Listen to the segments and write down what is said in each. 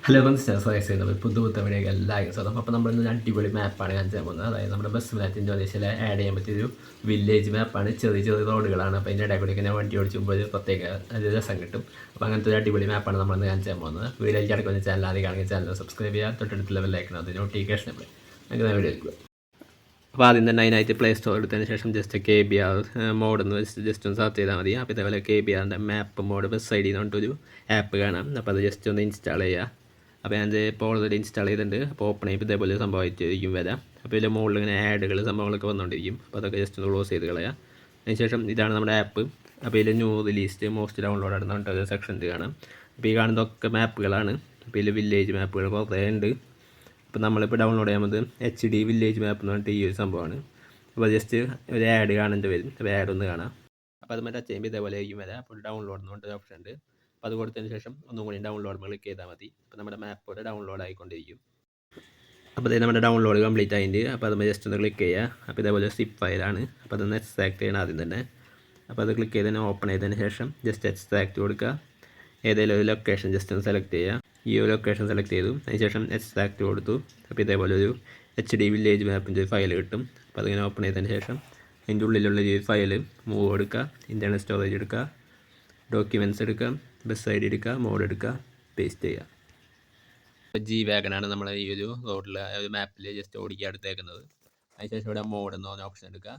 Hello friends നമ്മൾ പുതുപുത്തവിടെയൊക്കെ എല്ലാവർക്കും സ്വന്തം. അപ്പോൾ നമ്മളിന്ന് അടിപൊളി മാപ്പാണ് കാണിച്ചാൽ പോകുന്നത്. അതായത് നമ്മുടെ ബസ് മാറ്റ് ഇന്തോനേഷ്യയിലെ ആഡ് ചെയ്യാൻ പറ്റിയൊരു വില്ലേജ് മാപ്പാണ്. ചെറിയ ചെറിയ റോഡുകളാണ്. അപ്പോൾ അതിൻ്റെ ഇടയിൽ കൂടി ഇങ്ങനെ വണ്ടി ഓടിച്ചുമ്പോൾ ഒരു പ്രത്യേക ഒരു രസം കിട്ടും. അപ്പോൾ അങ്ങനത്തെ ഒരു അടിപൊളി മാപ്പാണ് നമ്മളിന്ന് കാണിച്ചാൽ പോകുന്നത്. വീഡിയോയിലേക്ക് അടക്കുന്ന ചാനൽ ആദ്യം കാണുന്ന ചാനൽ സബ്സ്ക്രൈബ് ചെയ്യുക, തൊട്ടടുത്തുള്ള ബെല്ലൈക്കൺ അത് നോട്ടിഫിക്കേഷൻ നമ്മൾ അങ്ങനെ വീഡിയോ എടുക്കുക. അപ്പോൾ ആദ്യം തന്നെ അതിനായിട്ട് പ്ലേ സ്റ്റോർ എടുത്തതിന് ശേഷം ജസ്റ്റ് KBR മോഡെന്ന് വെച്ച് ജസ്റ്റ് ഒന്ന് സെർച്ച് ചെയ്താൽ മതി. അപ്പോൾ ഇതേപോലെ KBRൻ്റെ മാപ്പ് മോഡ് ബസ് ID എന്ന് പറഞ്ഞിട്ടൊരു ആപ്പ് കാണാം. അപ്പോൾ അത് ജസ്റ്റ് ഒന്ന് ഇൻസ്റ്റാൾ ചെയ്യുക. അപ്പോൾ ഞാൻ ഇപ്പോൾ ഓൾറെഡി ഇൻസ്റ്റാൾ ചെയ്തിട്ടുണ്ട്. അപ്പോൾ ഓപ്പൺ ചെയ്യുമ്പോൾ ഇതേപോലെ സംഭവമായിട്ടിരിക്കും വരാം. അപ്പോൾ ഇതിൻ്റെ മുകളിൽ ഇങ്ങനെ ആഡുകൾ സംഭവങ്ങളൊക്കെ വന്നുകൊണ്ടിരിക്കും. അപ്പോൾ അതൊക്കെ ജസ്റ്റ് ഒന്ന് ക്ലോസ് ചെയ്ത് കളയാം. അതിനുശേഷം ഇതാണ് നമ്മുടെ ആപ്പ്. അപ്പോൾ ഇതിൽ ന്യൂ റിലീസ്ഡ് മോസ്റ്റ് ഡൗൺലോഡ് ആണെന്ന് പറഞ്ഞിട്ട് സെക്ഷനിൽ കാണാം. അപ്പോൾ ഈ കാണുന്നതൊക്കെ മാപ്പുകളാണ്. അപ്പോൾ ഇതിൽ വില്ലേജ് മാപ്പുകൾ കുറേ ഉണ്ട്. അപ്പോൾ നമ്മളിപ്പോൾ ഡൗൺലോഡ് ചെയ്യുന്നത് HD വില്ലേജ് മാപ്പ് എന്ന് പറഞ്ഞിട്ട് ഈ ഒരു സംഭവമാണ്. അപ്പോൾ ജസ്റ്റ് ഒരു ആഡ് കാണേണ്ടി വരും. അപ്പോൾ ആഡ് ഒന്ന് കാണാം. അപ്പോൾ അത് ടച്ച് ചെയ്യുമ്പോൾ ഇതേപോലെ ആയിരിക്കും വരാം. അപ്പോൾ ഡൗൺലോഡ് എന്ന് പറഞ്ഞിട്ട് ഓപ്ഷൻ ഉണ്ട്. അപ്പോൾ അത് കൊടുത്തതിന് ശേഷം ഒന്നും കൂടി ഡൗൺലോഡ് ക്ലിക്ക് ചെയ്താൽ മതി. അപ്പോൾ നമ്മുടെ മാപ്പ് ഇവിടെ ഡൗൺലോഡ് ആയിക്കൊണ്ടിരിക്കും. അപ്പോൾ ഇത് നമ്മുടെ ഡൗൺലോഡ് കംപ്ലീറ്റ് ആയിട്ട് അപ്പോൾ അത് ജസ്റ്റ് ഒന്ന് ക്ലിക്ക് ചെയ്യുക. അപ്പോൾ ഇതേപോലെ സിപ്പ് ഫയലാണ്. അപ്പോൾ അതൊന്ന് എക്സ്ട്രാക്ട് ചെയ്യണം ആദ്യം തന്നെ. അപ്പോൾ അത് ക്ലിക്ക് ചെയ്തതിന് ഓപ്പൺ ചെയ്തതിന് ശേഷം ജസ്റ്റ് എക്സ്ട്രാക്ട് കൊടുക്കുക. ഏതെങ്കിലും ഒരു ലൊക്കേഷൻ ജസ്റ്റ് ഒന്ന് സെലക്ട് ചെയ്യുക. ഈ ഒരു ലൊക്കേഷൻ സെലക്ട് ചെയ്തു. അതിനുശേഷം എക്സ്ട്രാക്ട് കൊടുത്തു. അപ്പോൾ ഇതേപോലെ ഒരു HD വില്ലേജ് മാപ്പിൻ്റെ ഒരു ഫയൽ കിട്ടും. അപ്പോൾ അതിങ്ങനെ ഓപ്പൺ ചെയ്തതിന് ശേഷം അതിൻ്റെ ഉള്ളിലുള്ള ഈ ഫയൽ മൂവ് എടുക്കുക, ഇൻറ്റേർണൽ സ്റ്റോറേജ് എടുക്കുക, ഡോക്യുമെൻറ്റ്സ് എടുക്കുക, ബസ് ID എടുക്കുക, മോഡ് എടുക്കുക, പേസ്റ്റ് ചെയ്യുക. അപ്പോൾ G-Wagon നമ്മൾ ഈ ഒരു റോഡിൽ ഒരു മാപ്പിൽ ജസ്റ്റ് ഓടിക്കുക എടുത്തേക്കുന്നത്. അതിനുശേഷം ഇവിടെ മോഡ് എന്ന് പറഞ്ഞ ഓപ്ഷൻ എടുക്കുക.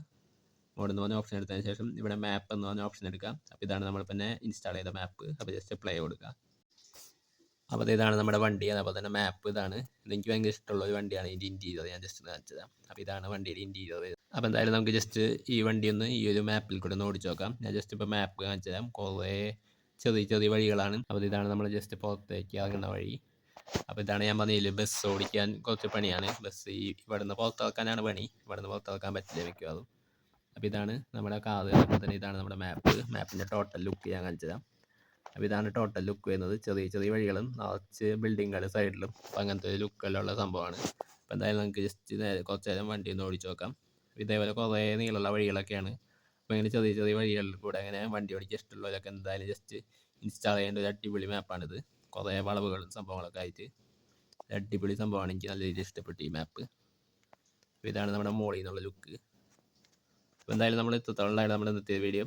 മോഡ് എന്ന് പറഞ്ഞ ഓപ്ഷൻ എടുത്തതിന് ശേഷം ഇവിടെ മാപ്പ് എന്ന് പറഞ്ഞ ഓപ്ഷൻ എടുക്കുക. അപ്പോൾ ഇതാണ് നമ്മളിപ്പോൾ തന്നെ ഇൻസ്റ്റാൾ ചെയ്ത മാപ്പ്. അപ്പോൾ ജസ്റ്റ് പ്ലേ കൊടുക്കുക. അപ്പോൾ ഇതാണ് നമ്മുടെ വണ്ടി. അപ്പോൾ തന്നെ മാപ്പ് ഇതാണ്. ഇതെനിക്ക് ഭയങ്കര ഇഷ്ടമുള്ള ഒരു വണ്ടിയാണ്. ഇതിൻ്റെ ഇൻറ്റീരിയർ ഞാൻ ജസ്റ്റ് കാണിച്ചത്. അപ്പോൾ ഇതാണ് വണ്ടിയുടെ ഇൻറ്റീരിയർ. അപ്പോൾ എന്തായാലും നമുക്ക് ജസ്റ്റ് ഈ വണ്ടി ഒന്ന് ഈ ഒരു മാപ്പിൽ കൂടെ ഒന്ന് ഓടിച്ച് നോക്കാം. ഞാൻ ജസ്റ്റ് ഇപ്പോൾ മാപ്പ് കാണിച്ചു തരാം. കുറേ ചെറിയ ചെറിയ വഴികളാണ്. അപ്പോൾ ഇതാണ് നമ്മൾ ജസ്റ്റ് പുറത്തേക്ക് ഇറങ്ങുന്ന വഴി. അപ്പോൾ ഇതാണ് ഞാൻ പറഞ്ഞതിൽ ബസ് ഓടിക്കാൻ കുറച്ച് പണിയാണ്. ബസ് ഇവിടുന്ന് പുറത്തിറക്കാനാണ് പണി. ഇവിടുന്ന് പുറത്തിറക്കാൻ പറ്റില്ല മിക്കവാറും. അപ്പോൾ ഇതാണ് നമ്മുടെ കാറ്. അപ്പോൾ തന്നെ ഇതാണ് നമ്മുടെ മാപ്പിൻ്റെ ടോട്ടൽ ലുക്ക് ഞാൻ കാണിച്ചു തരാം. അപ്പോൾ ഇതാണ് ടോട്ടൽ ലുക്ക് വരുന്നത്. ചെറിയ ചെറിയ വഴികളും നിറച്ച് ബിൽഡിങ്ങുകൾ സൈഡിലും. അപ്പോൾ അങ്ങനത്തെ ഒരു ലുക്കെല്ലാം സംഭവമാണ്. അപ്പോൾ എന്തായാലും നമുക്ക് ജസ്റ്റ് കുറച്ച് നേരം വണ്ടി ഒന്ന് ഓടിച്ച് നോക്കാം. ഇതേപോലെ കുറേ നീളമുള്ള വഴികളൊക്കെയാണ്. അപ്പോൾ ഇങ്ങനെ ചെറിയ ചെറിയ വഴികളിൽ കൂടെ അങ്ങനെ വണ്ടി ഓടിക്കാൻ ഇഷ്ടമുള്ളവരൊക്കെ എന്തായാലും ജസ്റ്റ് ഇൻസ്റ്റാൾ ചെയ്യേണ്ട ഒരു അടിപൊളി മാപ്പാണിത്. കുറേ വളവുകളും സംഭവങ്ങളൊക്കെ ആയിട്ട് അടിപൊളി സംഭവമാണ്. എനിക്ക് നല്ല രീതിയിൽ ഇഷ്ടപ്പെട്ടു ഈ മാപ്പ്. അപ്പോൾ ഇതാണ് നമ്മുടെ മോളിൽ നിന്നുള്ള ലുക്ക്. അപ്പോൾ എന്തായാലും നമ്മൾ ഇത്രത്തോളം നമ്മുടെ ഇന്നത്തെ വീഡിയോ.